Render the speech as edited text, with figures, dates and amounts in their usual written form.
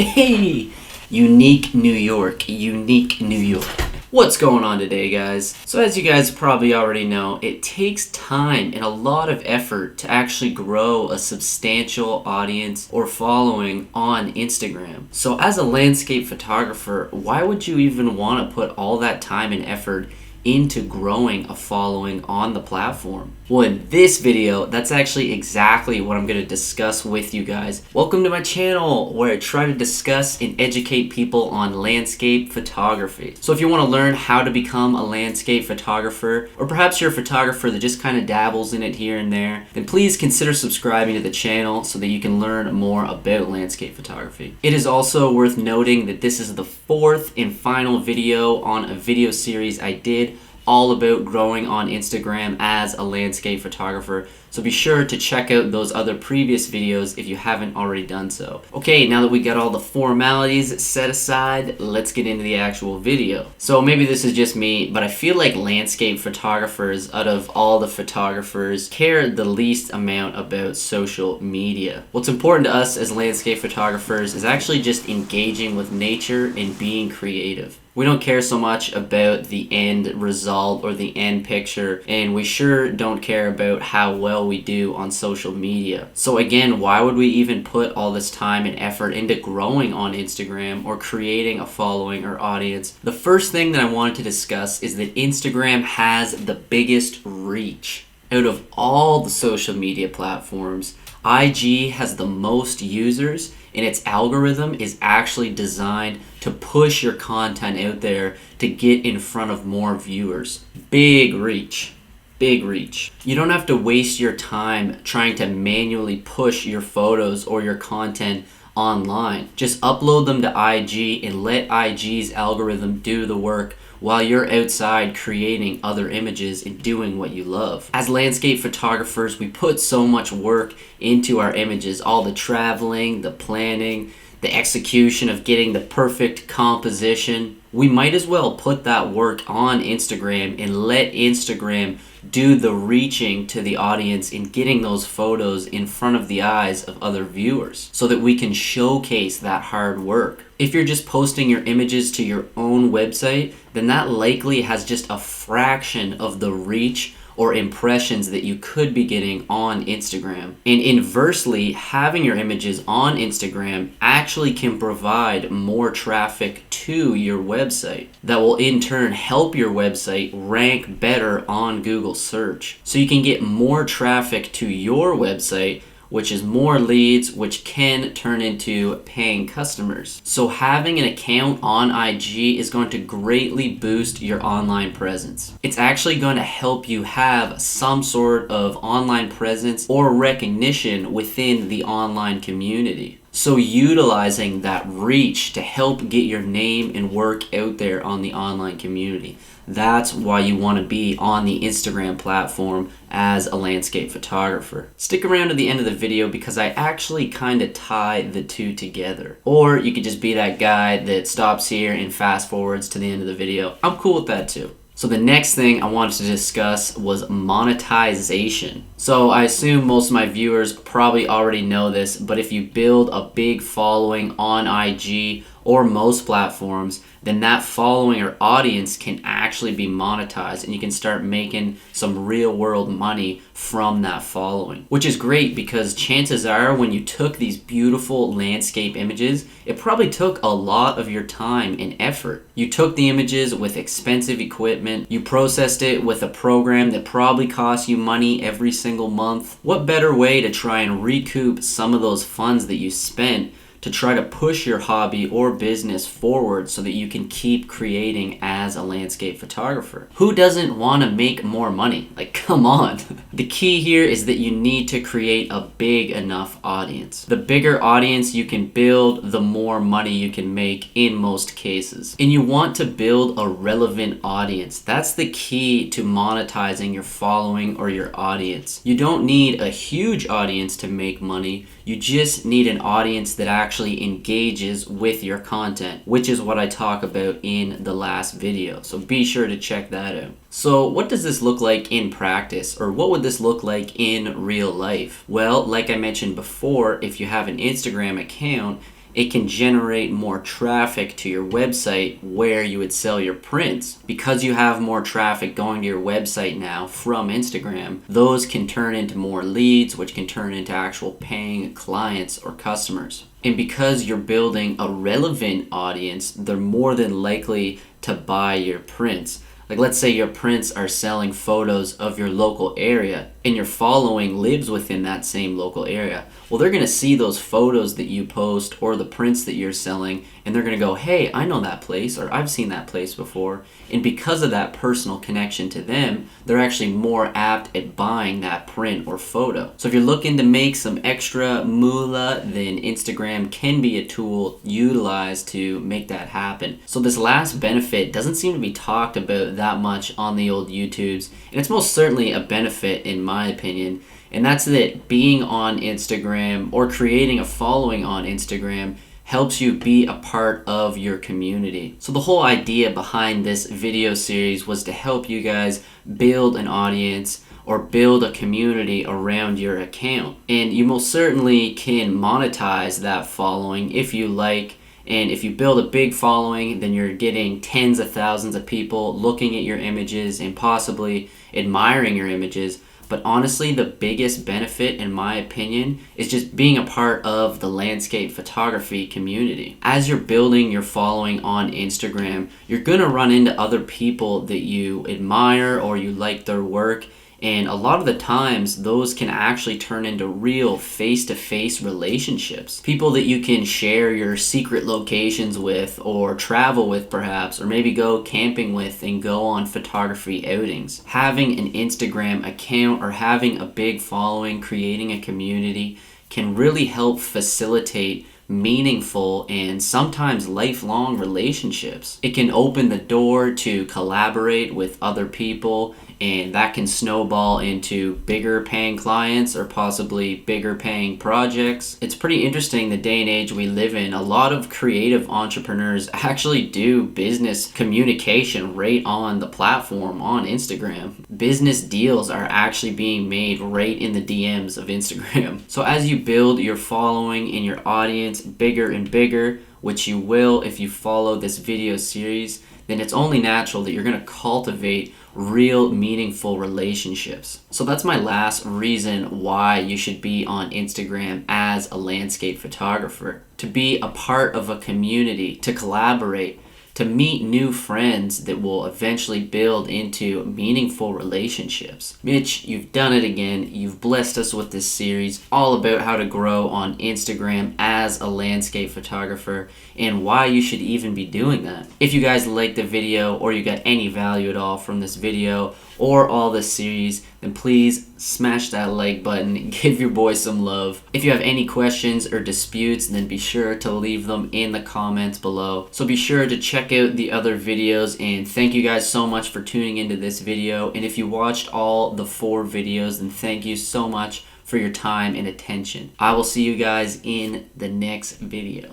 Hey, unique New York, unique New York. What's going on today, guys? So as you guys probably already know, it takes time and a lot of effort to actually grow a substantial audience or following on Instagram. So as a landscape photographer, why would you even want to put all that time and effort into growing a following on the platform? Well, in this video, that's actually exactly what I'm going to discuss with you guys. Welcome to my channel where I try to discuss and educate people on landscape photography. So if you want to learn how to become a landscape photographer, or perhaps you're a photographer that just kind of dabbles in it here and there, then please consider subscribing to the channel so that you can learn more about landscape photography. It is also worth noting that this is the fourth and final video on a video series I did all about growing on Instagram as a landscape photographer. So be sure to check out those other previous videos if you haven't already done so. Okay, now that we got all the formalities set aside, let's get into the actual video. So maybe this is just me, but I feel like landscape photographers, out of all the photographers, care the least amount about social media. What's important to us as landscape photographers is actually just engaging with nature and being creative. We don't care so much about the end result or the end picture, and we sure don't care about how well we do on social media. So again, why would we even put all this time and effort into growing on Instagram or creating a following or audience? The first thing that I wanted to discuss is that Instagram has the biggest reach. Out of all the social media platforms, IG has the most users, and its algorithm is actually designed to push your content out there to get in front of more viewers. Big reach. Big reach. You don't have to waste your time trying to manually push your photos or your content online. Just upload them to IG and let IG's algorithm do the work while you're outside creating other images and doing what you love. As landscape photographers, we put so much work into our images, all the traveling, the planning, the execution of getting the perfect composition. We might as well put that work on Instagram and let Instagram do the reaching to the audience and getting those photos in front of the eyes of other viewers so that we can showcase that hard work. If you're just posting your images to your own website, then that likely has just a fraction of the reach or impressions that you could be getting on Instagram. And inversely, having your images on Instagram actually can provide more traffic to your website that will in turn help your website rank better on Google search. So you can get more traffic to your website, which is more leads, which can turn into paying customers. So having an account on IG is going to greatly boost your online presence. It's actually going to help you have some sort of online presence or recognition within the online community. So utilizing that reach to help get your name and work out there on the online community. That's why you want to be on the Instagram platform as a landscape photographer. Stick around to the end of the video because I actually kind of tie the two together. Or you could just be that guy that stops here and fast forwards to the end of the video. I'm cool with that too. So the next thing I wanted to discuss was monetization. So I assume most of my viewers probably already know this, but if you build a big following on IG or most platforms, then that following or audience can actually be monetized and you can start making some real world money from that following. Which is great because chances are when you took these beautiful landscape images, it probably took a lot of your time and effort. You took the images with expensive equipment, you processed it with a program that probably cost you money every single month. What better way to try and recoup some of those funds that you spent to try to push your hobby or business forward so that you can keep creating as a landscape photographer? Who doesn't want to make more money? Like, come on. The key here is that you need to create a big enough audience. The bigger audience you can build, the more money you can make in most cases. And you want to build a relevant audience. That's the key to monetizing your following or your audience. You don't need a huge audience to make money. You just need an audience that actually engages with your content, which is what I talk about in the last video. So be sure to check that out. So what does this look like in practice, or what would this look like in real life? Well, like I mentioned before, if you have an Instagram account it can generate more traffic to your website where you would sell your prints. Because you have more traffic going to your website now from Instagram, those can turn into more leads, which can turn into actual paying clients or customers. And because you're building a relevant audience, they're more than likely to buy your prints. Like, let's say your prints are selling photos of your local area and your following lives within that same local area. Well, they're going to see those photos that you post or the prints that you're selling, and they're going to go, hey, I know that place, or I've seen that place before. And because of that personal connection to them, they're actually more apt at buying that print or photo. So if you're looking to make some extra moolah, then Instagram can be a tool utilized to make that happen. So this last benefit doesn't seem to be talked about that much on the old YouTubes, and it's most certainly a benefit in my opinion, and that's that being on Instagram or creating a following on Instagram helps you be a part of your community. So the whole idea behind this video series was to help you guys build an audience or build a community around your account. And you most certainly can monetize that following if you like. And if you build a big following, then you're getting tens of thousands of people looking at your images and possibly admiring your images. But honestly, the biggest benefit, in my opinion, is just being a part of the landscape photography community. As you're building your following on Instagram, you're gonna run into other people that you admire or you like their work. And a lot of the times, those can actually turn into real face-to-face relationships. People that you can share your secret locations with, or travel with perhaps, or maybe go camping with and go on photography outings. Having an Instagram account or having a big following, creating a community, can really help facilitate meaningful and sometimes lifelong relationships. It can open the door to collaborate with other people, and that can snowball into bigger paying clients or possibly bigger paying projects. It's pretty interesting the day and age we live in. A lot of creative entrepreneurs actually do business communication right on the platform on Instagram. Business deals are actually being made right in the DMs of Instagram. So as you build your following and your audience bigger and bigger, which you will if you follow this video series, then it's only natural that you're going to cultivate real meaningful relationships. So that's my last reason why you should be on Instagram as a landscape photographer. To be a part of a community, to collaborate, to meet new friends that will eventually build into meaningful relationships. Mitch, you've done it again. You've blessed us with this series all about how to grow on Instagram as a landscape photographer and why you should even be doing that. If you guys liked the video or you got any value at all from this video or all this series, then please smash that like button and give your boy some love. If you have any questions or disputes, then be sure to leave them in the comments below. So be sure to check out the other videos, and thank you guys so much for tuning into this video. And if you watched all the 4 videos, then thank you so much for your time and attention. I will see you guys in the next video.